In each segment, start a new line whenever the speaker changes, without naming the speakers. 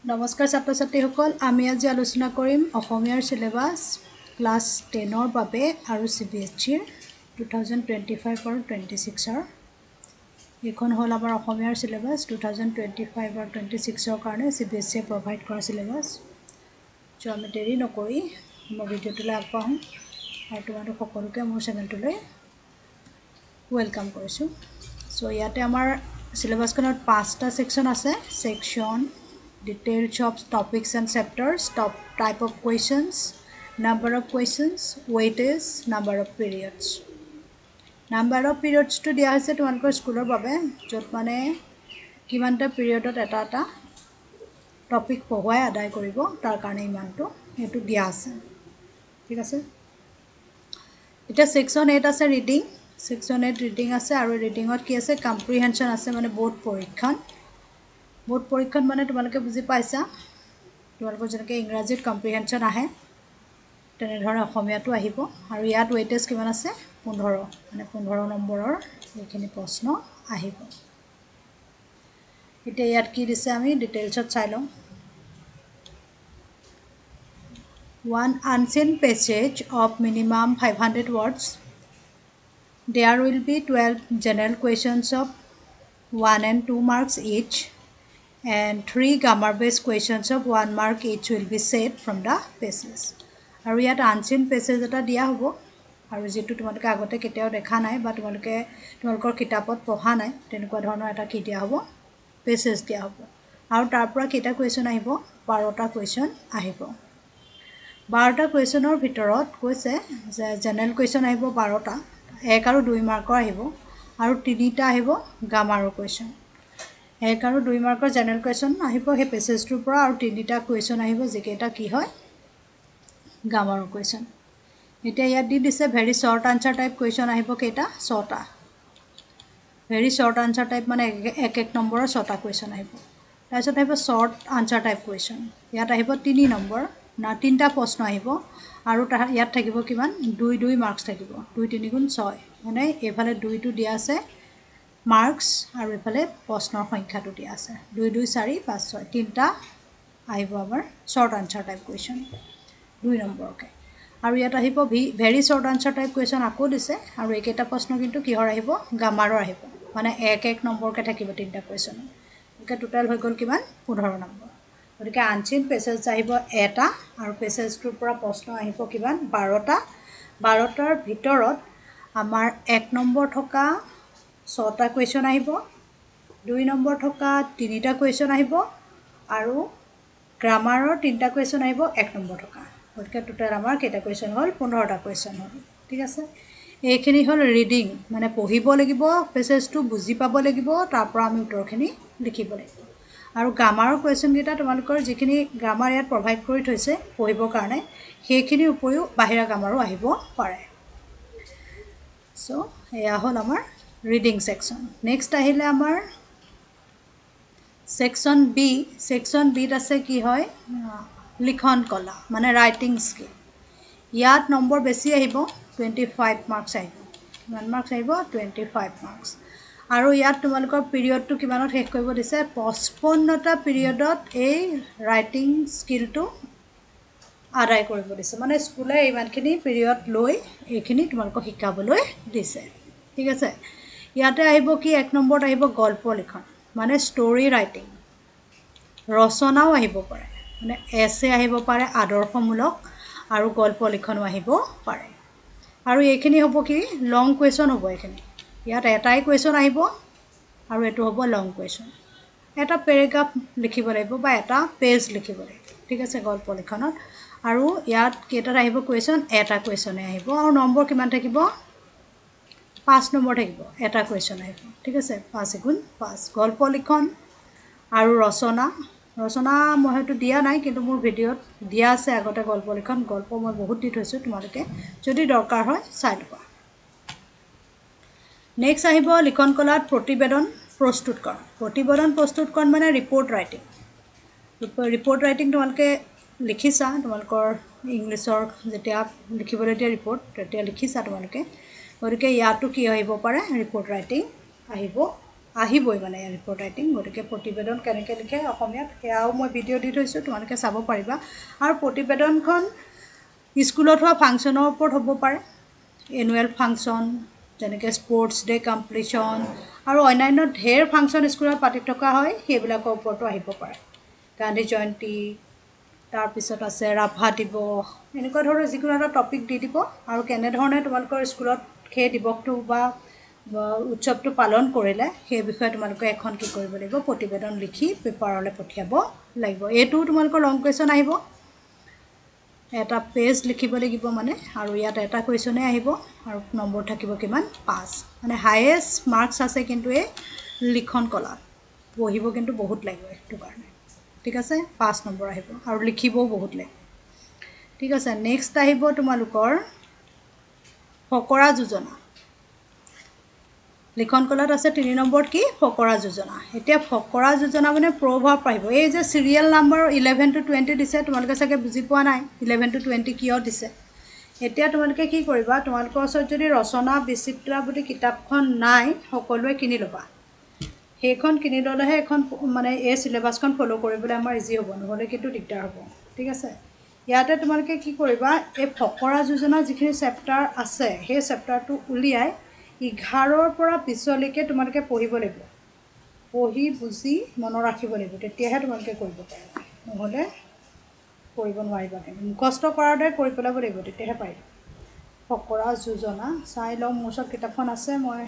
নমস্কাৰ ছাত্ৰ ছাত্ৰীসকল আমি আজি আলোচনা কৰিম অসমীয়াৰ সিলেবাস ক্লাছ 10ৰ বাবে আৰু CBSE 2025 আৰু 26ৰ এইখন হ'ল আমাৰ অসমীয়াৰ সিলেবাস 2025 আৰু 26ৰ কাৰণে CBSE প্ৰভাইড কৰা সিলেবাস जो আমি দেৰি নকৰি আমাৰ ভিডিঅ'টোলৈ আগবাঢ়ো আৰু তোমালোক সকলোকে মোৰ চেনেলটোলৈ ওয়েলকাম কৰিছোঁ সো ইয়াতে আমাৰ সিলেবাসখনত 5টা সেকশন আছে section details of topics and chapters, type of questions, number of questions, weightage, number of periods. Number of periods to dia hoise তোমালোকৰ স্কুলৰ বাবে যত মানে কিমানটা পিৰিয়ডত এটা টপিক পঢ়াই আদায় কৰিব তাৰ কাৰণে ইমানটো এটো দিয়া আছে ঠিক আছে এটা সেকশন 8 আছে ৰিডিং সেকশন 8 ৰিডিং আছে আৰু ৰিডিংত কি আছে কম্প্ৰিহেনশন আছে মানে বোৰ্ড পৰীক্ষণ বোৰ্ড পৰীক্ষণ মানে তোমালোকে বুজি পাইছা তোমালোকৰ যেনেকৈ ইংৰাজীত কম্প্ৰিহেনশন আহে তেনে ধৰণে অসমীয়াটো আহিব আৰু ইয়াত ওয়েটেজ কিমান আছে 15 মানে 15 নম্বৰৰ এইখিনি প্ৰশ্ন আহিব এতিয়া ইয়াত কি দিছে আমি ডিটেইলছত চাই লওঁ one unseen passage of minimum 500 words there will be 12 general questions of 1 and 2 marks each and 3 grammar based questions of 1 mark each will be set from the passage আৰু ইয়াত unseen passage এটা দিয়া হ'ব আৰু যেটো তোমালোকে আগতে কেতিয়াও দেখা নাই বা তোমালোকৰ কিতাপত পঢ়া নাই তেনেকুৱা ধৰণৰ এটা কি দিয়া হ'ব passage দিয়া হ'ব আৰু তাৰ পৰা কেইটা কোৱেশ্চন আহিব 12টা কোৱেশ্চন আহিব 12টা কোৱেশ্চনৰ ভিতৰত কৈছে যে জেনাৰেল কোৱেশ্চন আহিব 12টা 1 আৰু 2 মাৰ্কৰ আহিব আৰু 3টা আহিব গ্ৰামাৰৰ কোৱেশ্চন 1 আৰু 2 মাৰ্কৰ জেনাৰেল কোৱেশ্চন আহিব হে পেছেজটোৰ পৰা আৰু 3টা কোৱেশ্চন আহিব যেকেটা কি হয় গ্ৰামাৰৰ কোৱেশ্চন এতিয়া ইয়াত দি দিছে very short answer type question আহিব কেটা 6টা ভেৰি শৰ্ট আনসাৰ টাইপ মানে এক নম্বৰৰ 6টা কোৱেশ্চন আহিব তাৰপিছত আহিব শৰ্ট আনসাৰ টাইপ কোৱেশ্চন ইয়াত আহিব 3 নম্বৰ না 3টা প্ৰশ্ন আহিব আৰু ইয়াত থাকিব কিমান 2 মাৰ্কস থাকিব 2 3 গুণ 6 মানে এফালে 2 টো দিয়া আছে মার্কস আৰু এফালে প্ৰশ্নৰ সংখ্যাটো দিয়া আছে 2 2 4 5 6 তিনটা আহিব আমাৰ শৰ্ট আনসাৰ টাইপ কোৱেশ্চন 2 নম্বৰকে আৰু ইয়াত আহিব very short answer type question আকৌ দিছে আৰু একেটা প্ৰশ্ন কিন্তু কিহৰ আহিব গ্ৰামাৰৰ আহিব মানে 1 নম্বৰকে থাকিব তিনটা কোৱেশ্চন একে টোটাল হৈ গল কিমান 15 নম্বৰ গতিকে আনচিন পেছেজ আহিব এটা আৰু পেছেজটোৰ পৰা প্ৰশ্ন আহিব কিমান 12টাৰ ভিতৰত আমাৰ 1 নম্বৰ থকা 6টা কোৱেশ্চন আহিব 2 নম্বৰ থকা 3টা কোৱেশ্চন আহিব আৰু গ্ৰামাৰৰ 3টা কোৱেশ্চন আহিব 1 নম্বৰ থকা গতিকে টোটাল আমাৰ কেইটা কোৱেশ্চন হ'ল 15টা কোৱেশ্চন হ'ল ঠিক আছে এইখিনি হ'ল ৰিডিং মানে পঢ়িব লাগিব পেছেজটো বুজি পাব লাগিব তাৰ পৰা আমি উত্তৰখিনি লিখিব লাগিব আৰু গ্ৰামাৰৰ কোৱেশ্চন কেইটা তোমালোকৰ যিখিনি গ্ৰামাৰ ইয়াত প্ৰভাইড কৰি থৈছে পঢ়িবৰ কাৰণে সেইখিনি উপৰিও বাহিৰা গ্ৰামাৰো আহিব পাৰে সো এয়া হ'ল আমাৰ ৰিডিং সেকশন নেক্সট আহিলে আমাৰ সেকশন বি আছে কি হয় লিখন কলা মানে ৰাইটিং স্কিল ইয়াত নম্বৰ বেছি আহিব 25 মাৰ্কস আহিব কিমান মাৰ্কস আহিব 25 মাৰ্কস আৰু ইয়াত তোমালোকৰ পিৰিয়ডটো কিমানত শেষ কৰিব দিছে 55টা পিৰিয়ডত এই ৰাইটিং স্কিলটো আদায় কৰিব দিছে মানে স্কুলে ইমানখিনি পিৰিয়ড লৈ এইখিনি তোমালোকক শিকাবলৈ দিছে ঠিক আছে ইয়াতে আহিব কি 1 নম্বৰত আহিব গল্প লিখন মানে ষ্টৰী ৰাইটিং ৰচনাও আহিব পাৰে মানে এছে আহিব পাৰে আদৰ্শমূলক আৰু গল্প লিখনো আহিব পাৰে আৰু এইখিনি হ'ব কি লং কোৱেশ্চন হ'ব এইখিনি ইয়াত এটাই কোৱেশ্চন আহিব আৰু এটো হ'ব লং কোৱেশ্চন এটা পেৰাগ্ৰাফ লিখিব লাগিব বা এটা পেজ লিখিব লাগিব ঠিক আছে গল্প লিখনত আৰু ইয়াত কেইটা আহিব কোৱেশ্চন এটা কোৱেশ্চনে আহিব আৰু নম্বৰ কিমান থাকিব 5 নম্বৰ থাকিব এটা কোৱেশ্চন আহিব ঠিক আছে 5 গুণ 5 গল্প লিখন আৰু ৰচনা মই হয়তো দিয়া নাই কিন্তু মোৰ ভিডিঅ'ত দিয়া আছে আগতে গল্প লিখন গল্প মই বহুত দি থৈছো তোমালোকে যদি দৰকাৰ হয় চাই লবা নেক্সট আহিব লিখন কলাত প্ৰতিবেদন প্ৰস্তুত কৰা মানে ৰিপৰ্ট ৰাইটিং তোমালোকে লিখিছা তোমালোকৰ ইংলিছৰ যেতিয়া লিখিবলৈ দিয়া ৰিপৰ্ট তেতিয়া লিখিছা তোমালোকে গতিকে ইয়াতো কি আহিব পাৰে ৰিপৰ্ট ৰাইটিং আহিব আহিবই মানে ৰিপৰ্ট ৰাইটিং গতিকে প্ৰতিবেদন কেনেকৈ লিখে অসমীয়াত সেয়াও মই ভিডিঅ' দি থৈছোঁ তোমালোকে চাব পাৰিবা আৰু প্ৰতিবেদনখন স্কুলত হোৱা ফাংচনৰ ওপৰত হ'ব পাৰে এনুৱেল ফাংচন যেনেকৈ স্পৰ্টছ ডে' কম্পিটিশ্যন আৰু অন্যান্য ঢেৰ ফাংচন স্কুলত পাতি থকা হয় সেইবিলাকৰ ওপৰতো আহিব পাৰে গান্ধী জয়ন্তী তাৰপিছত আছে ৰাভা দিৱস এনেকুৱা ধৰণৰ যিকোনো এটা টপিক দি দিব আৰু কেনেধৰণে তোমালোকৰ স্কুলত সেই দিৱসটো বা উৎসৱটো পালন কৰিলে সেই বিষয়ে তোমালোকে এখন কি কৰিব লাগিব প্ৰতিবেদন লিখি পেপাৰলৈ পঠিয়াব লাগিব এইটোও তোমালোকৰ লং কুৱেশ্যন আহিব এটা পেজ লিখিব লাগিব মানে আৰু ইয়াত এটা কুৱেশ্যনে আহিব আৰু নম্বৰ থাকিব কিমান 5 মানে হায়েষ্ট মাৰ্কছ আছে কিন্তু এই লিখন কলাত বহিব কিন্তু বহুত লাগিব সেইটো কাৰণে ঠিক আছে 5 নম্বৰ আহিব আৰু লিখিবও বহুত লাগিব ঠিক আছে নেক্সট আহিব তোমালোকৰ ফকৰা যোজনা লিখন কলাত আছে 3 নম্বৰত কি ফকৰা যোজনা এতিয়া ফকৰা যোজনা মানে প্ৰভাৱ আহিব এই যে সিৰিয়েল নাম্বাৰ 11 to 20 দিছে তোমালোকে চাগে বুজি পোৱা নাই 11 to 20 কিয় দিছে এতিয়া তোমালোকে কি কৰিবা তোমালোকৰ ওচৰত যদি ৰচনা বিচিত্ৰা বুলি কিতাপখন নাই সকলোৱে কিনি ল'বা সেইখন কিনি ল'লেহে এখন মানে এই সিলেবাসখন ফলো কৰিবলৈ আমাৰ ইজি হ'ব নহ'লে কিন্তু দিগদাৰ হ'ব ঠিক আছে ইয়াতে তোমালোকে কি কৰিবা এই ফকৰা যোজনা যিখিনি চেপ্টাৰ আছে সেই চেপ্টাৰটো উলিয়াই 11ৰ পৰা 20লৈকে তোমালোকে পঢ়িব লাগিব পঢ়ি বুজি মনত ৰাখিব লাগিব তেতিয়াহে তোমালোকে কৰিব পাৰিবা নহ'লে কৰিব নোৱাৰিবা মুখস্থ কৰাৰ দৰে কৰি পেলাব লাগিব তেতিয়াহে পাৰিবা ফকৰা যোজনা চাই লওঁ মোৰ ওচৰত কিতাপখন আছে মই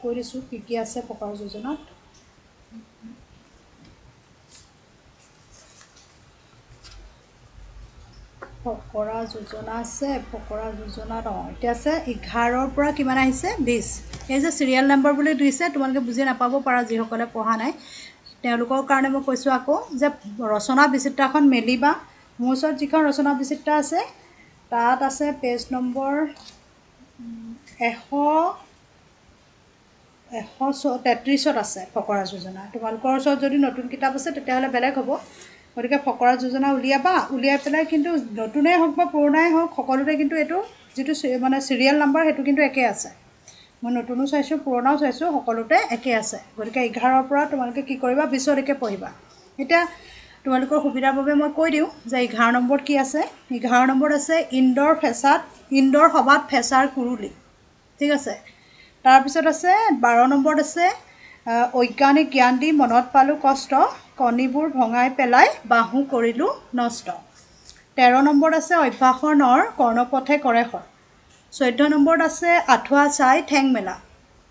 কৈ দিছোঁ কি আছে ফকৰা যোজনাত ফকৰা যোজনা আছে ফকৰা যোজনাত এতিয়া আছে 11ৰ পৰা কিমান আহিছে 20 এই যে চিৰিয়েল নাম্বাৰ বুলি দিছে তোমালোকে বুজি নাপাব পাৰা যিসকলে পঢ়া নাই তেওঁলোকৰ কাৰণে মই কৈছোঁ আকৌ যে ৰচনা বিচিত্ৰাখন মেলিবা মোৰ ওচৰত যিখন ৰচনা বিচিত্ৰা আছে তাত আছে পেজ নম্বৰ 133ত আছে ফকৰা যোজনা তোমালোকৰ ওচৰত যদি নতুন কিতাপ আছে তেতিয়াহ'লে বেলেগ হ'ব গতিকে ফকৰা যোজনা উলিয়াই পেলাই কিন্তু নতুনেই হওক বা পুৰণাই হওক সকলোতে কিন্তু এইটো যিটো মানে চিৰিয়েল নাম্বাৰ সেইটো কিন্তু একে আছে মই নতুনো চাইছোঁ পুৰণাও চাইছোঁ সকলোতে একে আছে গতিকে 11ৰ পৰা তোমালোকে কি কৰিবা 20লৈকে পঢ়িবা এতিয়া তোমালোকৰ সুবিধাৰ বাবে মই কৈ দিওঁ যে 11 নম্বৰত কি আছে 11 নম্বৰত আছে ইনডোৰ সভাত ফেচাৰ কুৰুলি ঠিক আছে তাৰপিছত আছে 12 নম্বৰত আছে বৈজ্ঞানিক জ্ঞান দি মনত পালোঁ কষ্ট কণীবোৰ ভঙাই পেলাই বাহু কৰিলোঁ নষ্ট 13 নম্বৰত আছে অভ্যাসৰ নৰ কৰ্ণপথে কৰে শৰ 14 নম্বৰত আছে আঁঠুৱা চাই ঠেং মেলা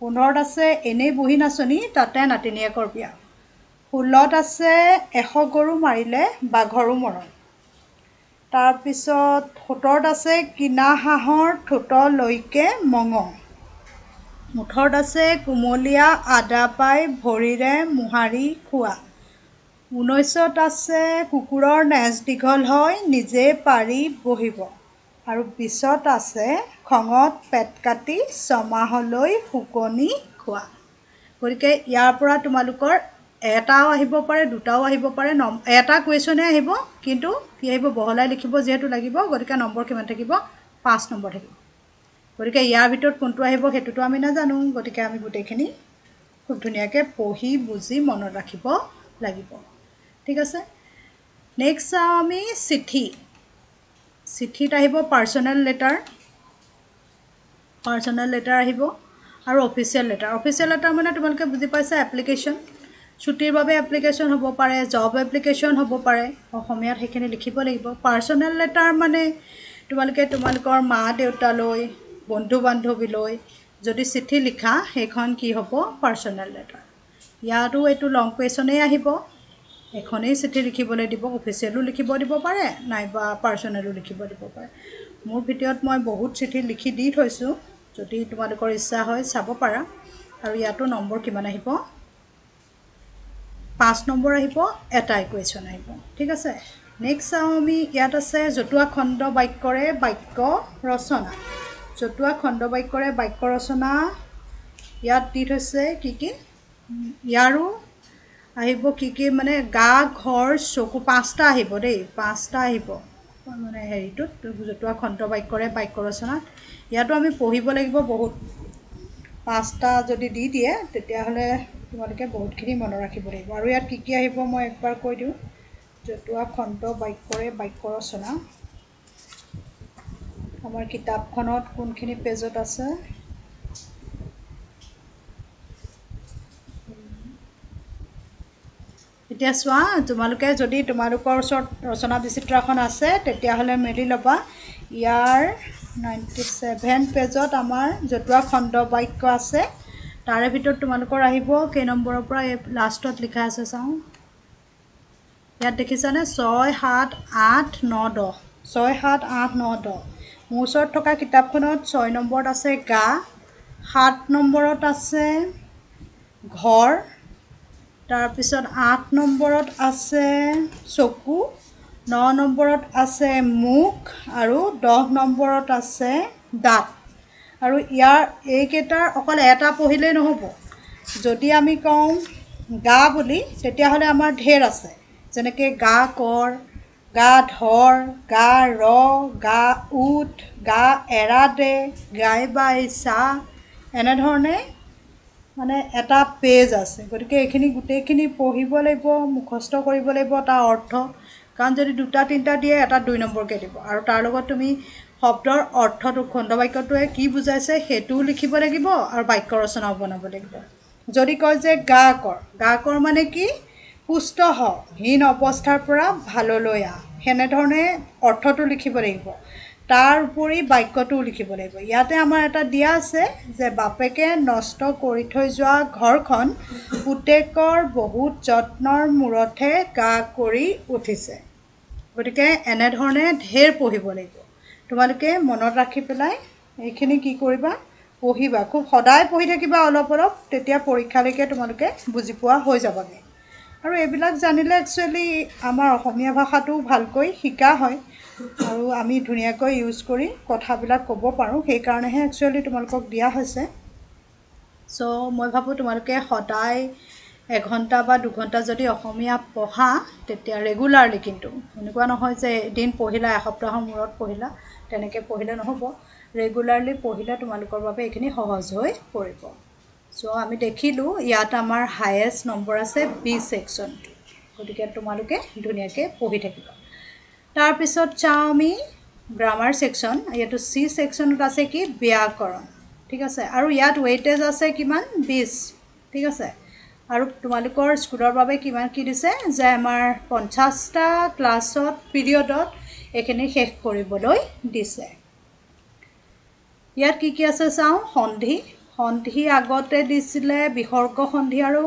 15ত আছে এনেই বহি নাচনি তাতে নাতিনীয়েকৰ বিয়া 16ত আছে 100 গৰু মাৰিলে বাঘৰো মৰণ তাৰপিছত 17ত আছে কিনা হাঁহৰ ঠোঁটলৈকে মঙহ 18ত আছে কুমলীয়া আদা পাই ভৰিৰে মোহাৰি খোৱা 19ত আছে কুকুৰৰ নেজ দীঘল হয় নিজে পাৰি বহিব আৰু 20ত আছে খঙত পেট কাটি ছমাহলৈ শুকনি খোৱা গতিকে ইয়াৰ পৰা তোমালোকৰ এটাও আহিব পাৰে দুটাও আহিব পাৰে এটা কুৱেশ্যনে আহিব কিন্তু কি আহিব বহলাই লিখিব যিহেতু লাগিব গতিকে নম্বৰ কিমান থাকিব 5 নম্বৰ থাকিব গতিকে ইয়াৰ ভিতৰত কোনটো আহিব সেইটোতো আমি নাজানো গতিকে আমি গোটেইখিনি খুব ধুনীয়াকৈ পঢ়ি বুজি মনত ৰাখিব লাগিব ঠিক আছে নেক্সট চাওঁ আমি চিঠিত আহিব পাৰ্চনেল লেটাৰ আহিব আৰু অফিচিয়েল লেটাৰ মানে তোমালোকে বুজি পাইছা এপ্লিকেশ্যন ছুটিৰ বাবে এপ্লিকেশ্যন হ'ব পাৰে জব এপ্লিকেশ্যন হ'ব পাৰে অসমীয়াত সেইখিনি লিখিব লাগিব পাৰ্চনেল লেটাৰ মানে তোমালোকে তোমালোকৰ মা দেউতালৈ বন্ধু বান্ধৱীলৈ যদি চিঠি লিখা সেইখন কি হ'ব পাৰ্চনেল লেটাৰ ইয়াতো এইটো লং কুৱেশ্যনেই আহিব এখনেই চিঠি লিখিবলৈ দিব অফিচিয়েলো লিখিব দিব পাৰে নাইবা পাৰ্চনেলো লিখিব দিব পাৰে মোৰ ভিডিঅ'ত মই বহুত চিঠি লিখি দি থৈছোঁ যদি তোমালোকৰ ইচ্ছা হয় চাব পাৰা আৰু ইয়াতো নম্বৰ কিমান আহিব 5 নম্বৰ আহিব এটাই কুৱেশ্যন আহিব ঠিক আছে নেক্সট চাওঁ আমি ইয়াত আছে জতুৱা খণ্ড বাক্যৰে বাক্য ৰচনা ইয়াত দি থৈছে কি ইয়াৰো আহিব কি মানে গা ঘৰ চকু 5টা আহিব দেই 5টা আহিব মানে হেৰিটোত জতুৱা খণ্ড বাক্যৰে বাক্য ৰচনা ইয়াতো আমি পঢ়িব লাগিব বহুত 5টা যদি দি দিয়ে তেতিয়াহ'লে তোমালোকে বহুতখিনি মনত ৰাখিব লাগিব আৰু ইয়াত কি আহিব মই একবাৰ কৈ দিওঁ জতুৱা খণ্ড বাক্যৰে বাক্য ৰচনা আমাৰ কিতাপখনত কোনখিনি পেজত আছে এতিয়া চোৱা তোমালোকে যদি তোমালোকৰ ওচৰত ৰচনা বিচিত্ৰ এখন আছে তেতিয়াহ'লে মেলি ল'বা ইয়াৰ 97 পেজত আমাৰ জতুৱা খণ্ড বাক্য আছে তাৰে ভিতৰত তোমালোকৰ আহিব কেই নম্বৰৰ পৰা লাষ্টত লিখা আছে চাওঁ ইয়াত দেখিছানে 6 7 8 9 10 6 7 8 9 10 মোৰ ওচৰত থকা কিতাপখনত 6 নম্বৰত আছে গা 7 নম্বৰত আছে ঘৰ তাৰপিছত 8 নম্বৰত আছে চকু 9 নম্বৰত আছে মুখ আৰু 10 নম্বৰত আছে দাঁত আৰু ইয়াৰ এইকেইটাৰ অকল এটা পঢ়িলেই নহ'ব যদি আমি কওঁ গা বুলি তেতিয়াহ'লে আমাৰ ঢেৰ আছে যেনেকৈ গা কৰ গা ধৰ গা ৰ গা উঠ গা এৰা দে গাই বাই চা এনেধৰণে মানে এটা পেজ আছে গতিকে এইখিনি গোটেইখিনি পঢ়িব লাগিব মুখস্থ কৰিব লাগিব তাৰ অৰ্থ কাৰণ যদি দুটা তিনিটা দিয়ে এটা 2 নম্বৰকৈ দিব আৰু তাৰ লগত তুমি শব্দৰ অৰ্থটো খণ্ড বাক্যটোৱে কি বুজাইছে সেইটোও লিখিব লাগিব আৰু বাক্য ৰচনাও বনাব লাগিব যদি কয় যে গা কৰ মানে কি পুষ্ট হ হীন অৱস্থাৰ পৰা ভাললৈ আহ সেনেধৰণে অৰ্থটো লিখিব লাগিব তাৰ উপৰি বাক্যটোও লিখিব লাগিব ইয়াতে আমাৰ এটা দিয়া আছে যে বাপেকে নষ্ট কৰি থৈ যোৱা ঘৰখন পুতেকৰ বহুত যত্নৰ মূৰতহে গা কৰি উঠিছে গতিকে এনেধৰণে ঢেৰ পঢ়িব লাগিব তোমালোকে মনত ৰাখি পেলাই এইখিনি কি কৰিবা পঢ়িবা খুব সদায় পঢ়ি থাকিবা অলপ অলপ তেতিয়া পৰীক্ষালৈকে তোমালোকে বুজি পোৱা হৈ যাবগৈ আৰু এইবিলাক জানিলে একচুৱেলি আমাৰ অসমীয়া ভাষাটো ভালকৈ শিকা হয় আৰু আমি ধুনীয়াকৈ ইউজ কৰি কথাবিলাক ক'ব পাৰোঁ সেইকাৰণেহে একচুৱেলি তোমালোকক দিয়া হৈছে চ' মই ভাবোঁ তোমালোকে সদায় 1 ঘণ্টা বা 2 ঘণ্টা যদি অসমীয়া পঢ়া তেতিয়া ৰেগুলাৰলি কিন্তু এনেকুৱা নহয় যে এদিন পঢ়িলা এসপ্তাহৰ মূৰত পঢ়িলা তেনেকৈ পঢ়িলে নহ'ব ৰেগুলাৰলি পঢ়িলে তোমালোকৰ বাবে এইখিনি সহজ হৈ পৰিব চ' আমি দেখিলোঁ ইয়াত আমাৰ হায়েষ্ট নম্বৰ আছে বি ছেকশ্যন গতিকে তোমালোকে ধুনীয়াকৈ পঢ়ি থাকিবা তাৰপিছত চাওঁ আমি গ্ৰামাৰ ছেকশ্যন ইয়াতো চি ছেকশ্যনত আছে কি ব্যাকৰণ ঠিক আছে আৰু ইয়াত ৱেইটেজ আছে কিমান 20 ঠিক আছে আৰু তোমালোকৰ স্কুলৰ বাবে কিমান কি দিছে যে আমাৰ 50টা ক্লাছত পিৰিয়ডত এইখিনি শেষ কৰিবলৈ দিছে ইয়াত কি আছে চাওঁ সন্ধি আগতে দিছিলে বিসৰ্গ সন্ধি আৰু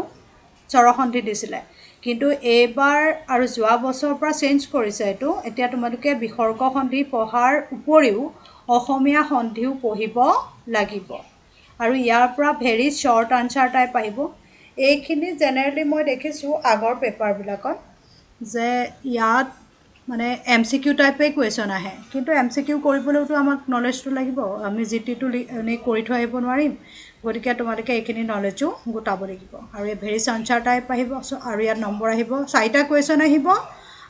স্বৰসন্ধি দিছিলে কিন্তু এইবাৰ আৰু যোৱা বছৰৰ পৰা চেঞ্জ কৰিছে এইটো এতিয়া তোমালোকে বিসৰ্গ সন্ধি পঢ়াৰ উপৰিও অসমীয়া সন্ধিও পঢ়িব লাগিব আৰু ইয়াৰ পৰা ভেৰি শ্বৰ্ট আনচাৰ টাইপ আহিব এইখিনি জেনেৰেলি মই দেখিছোঁ আগৰ পেপাৰবিলাকত যে ইয়াত মানে MCQ টাইপেই কুৱেশ্যন আহে কিন্তু MCQ কৰিবলৈতো আমাক নলেজটো লাগিব আমি GTটো এনেই কৰি থৈ আহিব নোৱাৰিম গতিকে তোমালোকে এইখিনি নলেজো গোটাব লাগিব আৰু এই ভেৰি আনচাৰ টাইপ আহিব আৰু ইয়াত নম্বৰ আহিব 4টা কুৱেশ্যন আহিব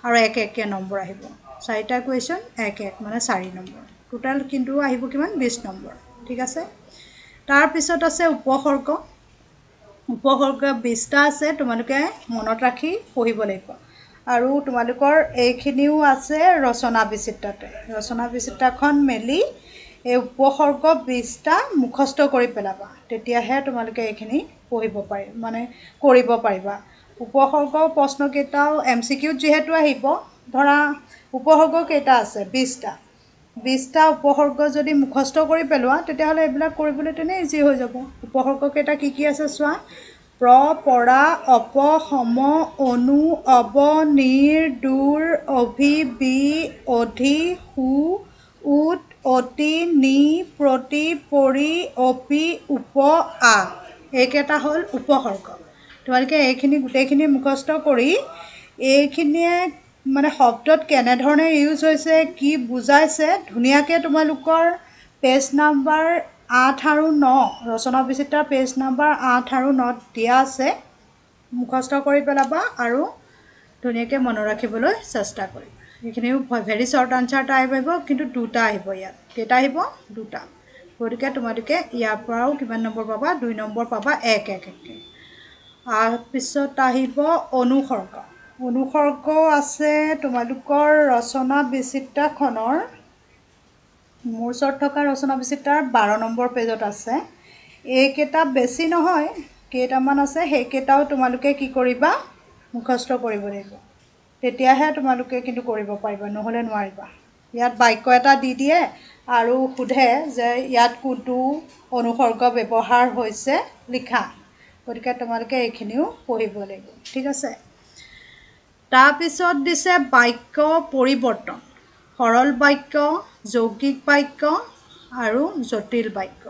আৰু 1-1কৈ নম্বৰ আহিব 4টা কুৱেশ্যন 1-1 মানে 4 নম্বৰ টোটেল কিন্তু আহিব কিমান 20 নম্বৰ ঠিক আছে তাৰপিছত আছে উপসৰ্গ 20টা আছে তোমালোকে মনত ৰাখি পঢ়িব লাগিব আৰু তোমালোকৰ এইখিনিও আছে ৰচনা বিচিত্ৰাখন মেলি এই উপসৰ্গ 20টা মুখস্থ কৰি পেলাবা তেতিয়াহে তোমালোকে এইখিনি পঢ়িব পাৰিবা মানে কৰিব পাৰিবা উপসৰ্গ প্ৰশ্নকেইটাও MCQত যিহেতু আহিব ধৰা উপসৰ্গ কেইটা আছে 20টা উপসৰ্গ যদি মুখস্থ কৰি পেলোৱা তেতিয়াহ'লে এইবিলাক কৰিবলৈ তেনেই ইজি হৈ যাব উপসৰ্গ কেইটা কি আছে চোৱা প্ৰ পৰা অপ সম অনু অব নিৰ দূৰ অভি বি অধি সু উত অতি নি প্ৰতি পৰি অপি উপ আ এইকেইটা হ'ল উপসৰ্গ তোমালোকে এইখিনি গোটেইখিনি মুখস্থ কৰি এইখিনিয়ে মানে শব্দত কেনেধৰণে ইউজ হৈছে কি বুজাইছে ধুনীয়াকৈ তোমালোকৰ পেজ নাম্বাৰ 8 আৰু 9 ৰচনা বিচিত্ৰাৰ পেজ নাম্বাৰ 8 আৰু 9 দিয়া আছে মুখস্থ কৰি পেলাবা আৰু ধুনীয়াকৈ মনত ৰাখিবলৈ চেষ্টা কৰিবা এইখিনিও ভেৰি শ্বৰ্ট আনচাৰ টাইপ আহিব কিন্তু 2টা আহিব ইয়াত কেইটা আহিব 2টা গতিকে তোমালোকে ইয়াৰ পৰাও কিমান নম্বৰ পাবা 2 নম্বৰ পাবা 1-1-1 পিছত আহিব অনুসৰ্গ অনুসৰ্গ আছে তোমালোকৰ ৰচনা বিচিত্ৰাখনৰ মোৰ ওচৰত থকা ৰচনা বিচিত্ৰাৰ 12 নম্বৰ পেজত আছে এইকেইটা বেছি নহয় কেইটামান আছে সেইকেইটাও তোমালোকে কি কৰিবা মুখস্থ কৰিব লাগিব তেতিয়াহে তোমালোকে কিন্তু কৰিব পাৰিবা নহলে নোৱাৰিবা ইয়াত বাক্য এটা দি দিয়ে আৰু সোধে যে ইয়াত কোনটো অনুসৰ্গ ব্যৱহাৰ হৈছে লিখা গতিকে তোমালোকে এইখিনিও পঢ়িব লাগিব ঠিক আছে তাৰপিছত দিছে বাক্য পৰিৱৰ্তন সৰল বাক্য যৌগিক বাক্য আৰু জটিল বাক্য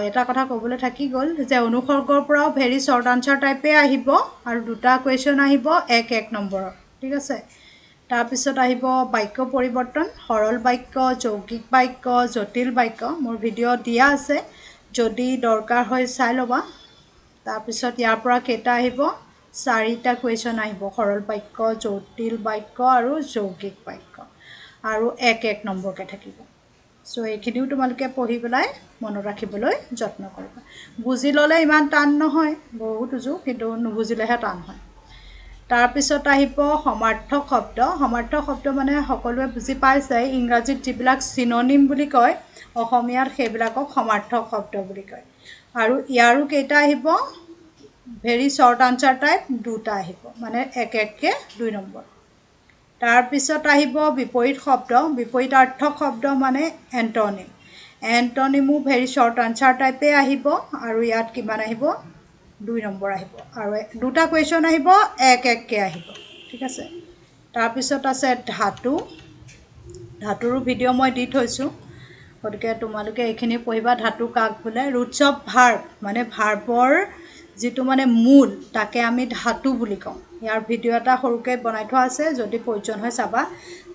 এটা কথা ক'বলৈ থাকি গ'ল যে অনুসৰ্গৰ পৰাও ভেৰি শ্বৰ্ট আনসাৰ টাইপে আহিব আৰু দুটা কুৱেশ্যন আহিব 1 নম্বৰৰ ঠিক আছে তাৰপিছত আহিব বাক্য পৰিৱৰ্তন সৰল বাক্য যৌগিক বাক্য জটিল বাক্য মোৰ ভিডিঅ' দিয়া আছে যদি দৰকাৰ হয় চাই ল'বা তাৰপিছত ইয়াৰ পৰা কেইটা আহিব 4টা কুৱেশ্যন আহিব সৰল বাক্য জটিল বাক্য আৰু যৌগিক বাক্য আৰু 1 নম্বৰকে থাকিব সো এইখিনিও তোমালোকে পঢ়ি পেলাই মনত ৰাখিবলৈ যত্ন কৰিবা বুজি ল'লে ইমান টান নহয় বহুত উজু কিন্তু নুবুজিলেহে টান হয় তাৰপিছত আহিব সমাৰ্থক শব্দ মানে সকলোৱে বুজি পাইছে ইংৰাজীত যিবিলাক চিনোনিম বুলি কয় অসমীয়াত সেইবিলাকক সমাৰ্থক শব্দ বুলি কয় আৰু ইয়াৰো কেইটা আহিব ভেৰি শ্বৰ্ট আনসাৰ টাইপ দুটা আহিব মানে 1কে 2 নম্বৰ তাৰপিছত আহিব বিপৰীতাৰ্থক শব্দ মানে এণ্টনিমো ভেৰি শ্বৰ্ট আনসাৰ টাইপে আহিব আৰু ইয়াত কিমান আহিব 2 নম্বৰ আহিব আৰু দুটা কুৱেশ্যন আহিব 1কে আহিব ঠিক আছে তাৰপিছত আছে ধাতুৰো ভিডিঅ' মই দি থৈছোঁ গতিকে তোমালোকে এইখিনি পঢ়িবা ধাতু কাক বোলে ৰুটছ অফ ভাৰ্ব মানে ভাৰ্বৰ যিটো মানে মূল তাকে আমি ধাতু বুলি কওঁ ইয়াৰ ভিডিঅ' এটা সৰুকৈ বনাই থোৱা আছে যদি প্ৰয়োজন হয় চাবা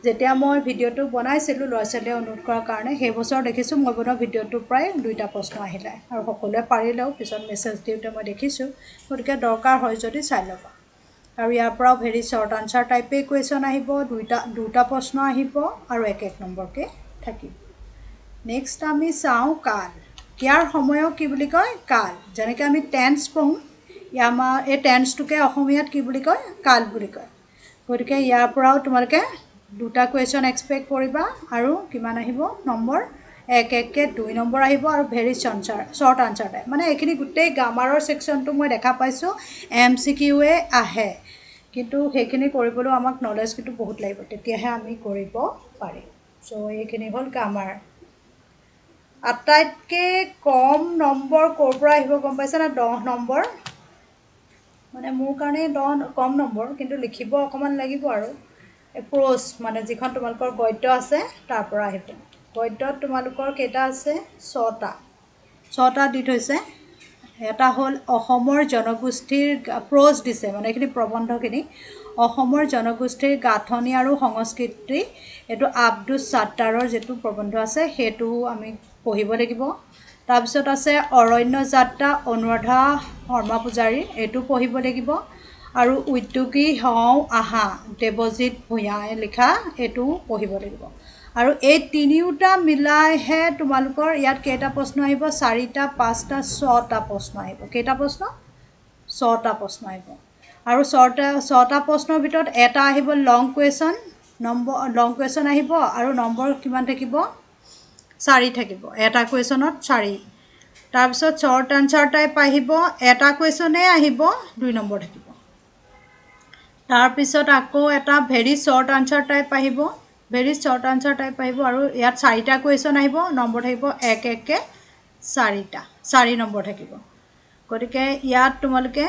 যেতিয়া মই ভিডিঅ'টো বনাইছিলোঁ ল'ৰা ছোৱালীয়ে অনুৰোধ কৰাৰ কাৰণে সেই বছৰ দেখিছোঁ মই বনোৱা ভিডিঅ'টোৰ প্ৰায় 2টা প্ৰশ্ন আহিলে আৰু সকলোৱে পাৰিলেও পিছত মেছেজ দিওঁতে মই দেখিছোঁ গতিকে দৰকাৰ হয় যদি চাই ল'বা আৰু ইয়াৰ পৰাও ভেৰি শ্বৰ্ট আনসাৰ টাইপেই কুৱেশ্যন আহিব দুটা প্ৰশ্ন আহিব আৰু 1 নম্বৰকে থাকিব নেক্সট আমি চাওঁ কাল ইয়াৰ সময়ক কি বুলি কয় কাল যেনেকৈ আমি টেন্স পঢ়োঁ আমাৰ এই টেন্সটোকে অসমীয়াত কি বুলি কয় কাল বুলি কয় গতিকে ইয়াৰ পৰাও তোমালোকে দুটা কুৱেশ্যন এক্সপেক্ট কৰিবা আৰু কিমান আহিব নম্বৰ 1কে 2 নম্বৰ আহিব আৰু ভেৰি শ্বৰ্ট আনসাৰ টাইপ মানে এইখিনি গোটেই গ্ৰামাৰৰ ছেকশ্যনটো মই দেখা পাইছোঁ MCQয়ে আহে কিন্তু সেইখিনি কৰিবলৈও আমাক নলেজ কিন্তু বহুত লাগিব তেতিয়াহে আমি কৰিব পাৰিম সো এইখিনি হ'ল গ্ৰামাৰ আটাইতকৈ কম নম্বৰ ক'ৰ পৰা আহিব গম পাইছে না 10 নম্বৰ মানে মোৰ কাৰণে 10 কম নম্বৰ কিন্তু লিখিব অকণমান লাগিব আৰু প্ৰোজ মানে যিখন তোমালোকৰ গদ্য আছে তাৰ পৰা আহিব গদ্যত তোমালোকৰ কেইটা আছে 6টা দি থৈছে এটা হ'ল অসমৰ জনগোষ্ঠীৰ প্ৰোজ দিছে মানে এইখিনি প্ৰবন্ধখিনি অসমৰ জনগোষ্ঠীৰ গাঁথনি আৰু সংস্কৃতি এইটো আব্দুছ ছাত্তাৰৰ যিটো প্ৰবন্ধ আছে সেইটো আমি পঢ়িব লাগিব তাৰপিছত আছে অৰণ্য যাত্ৰা অনুৰাধা শৰ্মা পূজাৰী এইটো পঢ়িব লাগিব আৰু উদ্যোগী হওঁ আহা দেৱজিৎ ভূঞাই লিখা এইটো পঢ়িব লাগিব আৰু এই তিনিওটা মিলাইহে তোমালোকৰ ইয়াত কেইটা প্ৰশ্ন আহিব 4টা 5টা 6টা প্ৰশ্ন আহিব কেইটা প্ৰশ্ন 6টা প্ৰশ্ন আহিব আৰু 6টা প্ৰশ্নৰ ভিতৰত এটা আহিব লং কুৱেশ্যন আহিব আৰু নম্বৰ কিমান থাকিব 4 থাকিব এটা কুৱেশ্যনত 4 তাৰপিছত শ্বৰ্ট আনসাৰ টাইপ আহিব এটা কুৱেশ্যনেই আহিব 2 নম্বৰ থাকিব তাৰপিছত আকৌ এটা ভেৰি শ্বৰ্ট আনসাৰ টাইপ আহিব আৰু ইয়াত 4টা কুৱেশ্যন আহিব নম্বৰ থাকিব 1কে 4টা 4 নম্বৰ থাকিব গতিকে ইয়াত তোমালোকে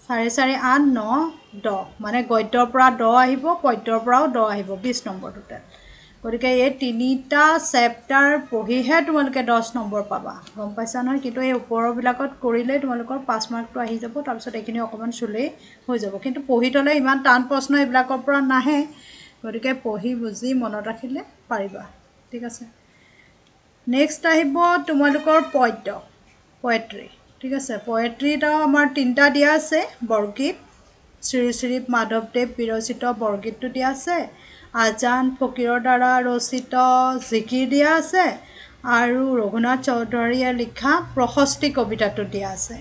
4 4 8 9 10 মানে গদ্যৰ পৰা 10 আহিব পদ্যৰ পৰাও 10 আহিব 20 নম্বৰ টোটেল গতিকে এই 3টা চেপ্টাৰ পঢ়িহে তোমালোকে 10 নম্বৰ পাবা গম পাইছা নহয় কিন্তু এই ওপৰবিলাকত কৰিলে তোমালোকৰ 5 মাৰ্কটো আহি যাব তাৰপিছত এইখিনি অকণমান চুলেই হৈ যাব কিন্তু পঢ়ি থ'লে ইমান টান প্ৰশ্ন এইবিলাকৰ পৰা নাহে গতিকে পঢ়ি বুজি মনত ৰাখিলে পাৰিবা ঠিক আছে নেক্সট আহিব তোমালোকৰ পয়েট্ৰি ঠিক আছে পয়েট্ৰিত আমাৰ 3টা দিয়া আছে বৰগীত শ্ৰী শ্ৰী মাধৱদেৱ বিৰচিত বৰগীতটো দিয়া আছে আজান ফকীৰৰ দ্বাৰা ৰচিত জিকিৰ দিয়া আছে আৰু ৰঘুনাথ চৌধুৰীয়ে লিখা প্ৰশস্তি কবিতাটো দিয়া আছে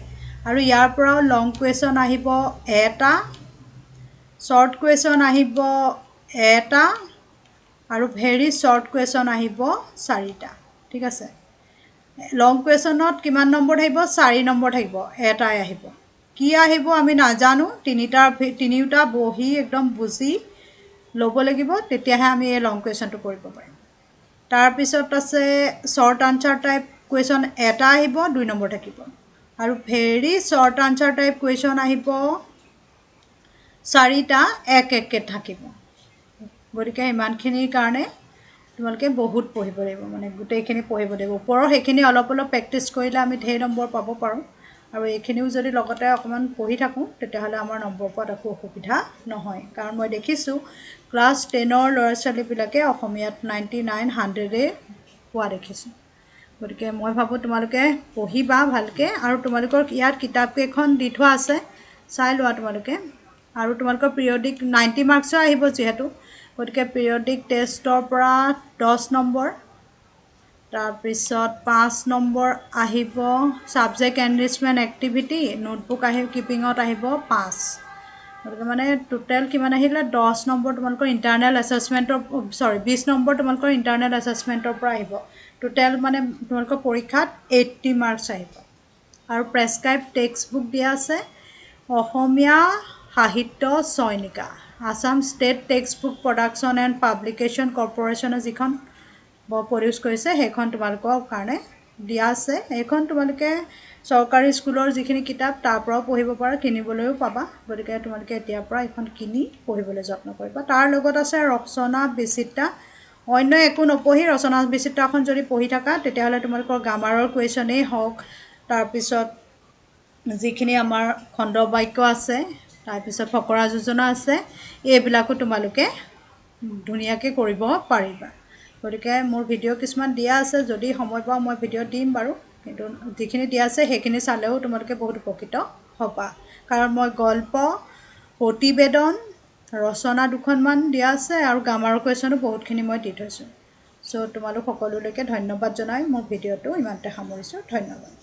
আৰু ইয়াৰ পৰাও লং কুৱেশ্যন আহিব এটা, শ্বৰ্ট কুৱেশ্যন আহিব এটা, আৰু ভেৰি শ্বৰ্ট কুৱেশ্যন আহিব 4টা। ঠিক আছে, লং কুৱেশ্যনত কিমান নম্বৰ থাকিব? 4 নম্বৰ থাকিব, এটাই আহিব। কি আহিব আমি নাজানো, তিনিওটা বহি একদম বুজি ল'ব লাগিব, তেতিয়াহে আমি এই লং কুৱেশ্যনটো কৰিব পাৰিম। তাৰপিছত আছে শ্বৰ্ট আনচাৰ টাইপ কুৱেশ্যন এটা আহিব, 2 নম্বৰ থাকিব। আৰু very short answer type question আহিব 4টা, এককৈ থাকিব। গতিকে ইমানখিনিৰ কাৰণে তোমালোকে বহুত পঢ়িব লাগিব, মানে গোটেইখিনি পঢ়িব লাগিব। ওপৰৰ সেইখিনি অলপ অলপ প্ৰেক্টিছ কৰিলে আমি ঢেৰ নম্বৰ পাব পাৰোঁ। আৰু এইখিনিও যদি লগতে অকণমান পঢ়ি থাকোঁ, তেতিয়াহ'লে আমাৰ নম্বৰ পোৱাত একো অসুবিধা নহয়। কাৰণ মই দেখিছোঁ ক্লাছ 10ৰ ল'ৰা ছোৱালীবিলাকে অসমীয়াত 99, 100 পোৱা দেখিছোঁ। গতিকে মই ভাবোঁ তোমালোকে পঢ়িবা ভালকৈ। আৰু তোমালোকৰ ইয়াত কিতাপকেইখন দি থোৱা আছে, চাই লোৱা তোমালোকে। আৰু তোমালোকৰ পিৰিয়ডিক 90 মাৰ্কছৰ আহিব যিহেতু, গতিকে পিৰিয়ডিক টেষ্টৰ পৰা 10 নম্বৰ, তাৰপিছত 5 নম্বৰ আহিব ছাবজেক্ট এনৰিচমেণ্ট এক্টিভিটি, নোটবুক কিপিঙত আহিব 5। গতিকে মানে টোটেল কিমান আহিলে? 10 নম্বৰ তোমালোকৰ ইণ্টাৰনেল এছেছমেণ্টৰ, 20 নম্বৰ তোমালোকৰ ইণ্টাৰনেল এছেছমেণ্টৰ পৰা আহিব। টোটেল মানে তোমালোকৰ পৰীক্ষাত 80 মাৰ্কছ আহিব। আৰু প্ৰেছক্ৰাইব টেক্সট বুক দিয়া আছে Asamiya Sahitya Chayanika, Assam state text book production and publication কৰ্প'ৰেশ্যনে যিখন প্ৰডিউচ কৰিছে, সেইখন তোমালোকৰ কাৰণে দিয়া আছে। এইখন তোমালোকে চৰকাৰী স্কুলৰ যিখিনি কিতাপ তাৰ পৰাও পঢ়িব পাৰা, কিনিবলৈও পাবা। গতিকে তোমালোকে এতিয়াৰ পৰা এইখন কিনি পঢ়িবলৈ যত্ন কৰিবা। তাৰ লগত আছে ৰচনা বিচিত্ৰা। অন্য একো নপঢ়ি ৰচনা বিচিত্ৰাখন যদি পঢ়ি থাকা, তেতিয়াহ'লে তোমালোকৰ গ্ৰামাৰৰ কুৱেশ্যনেই হওক, তাৰপিছত যিখিনি আমাৰ খণ্ড বাক্য আছে, তাৰপিছত ফকৰা যোজনা আছে, এইবিলাকো তোমালোকে ধুনীয়াকৈ কৰিব পাৰিবা। গতিকে মোৰ ভিডিঅ' কিছুমান দিয়া আছে, যদি সময় পাওঁ মই ভিডিঅ' দিম বাৰু। কিন্তু যিখিনি দিয়া আছে সেইখিনি চালেও তোমালোকে বহুত উপকৃত হ'বা। কাৰণ মই গল্প, প্ৰতিবেদন, ৰচনা 2খনমান দিয়া আছে, আৰু গ্ৰামাৰৰ কুৱেশ্যনো বহুতখিনি মই দি থৈছোঁ। চ' তোমালোক সকলোলৈকে ধন্যবাদ জনাই মোৰ ভিডিঅ'টো ইমানতে সামৰিছোঁ। ধন্যবাদ।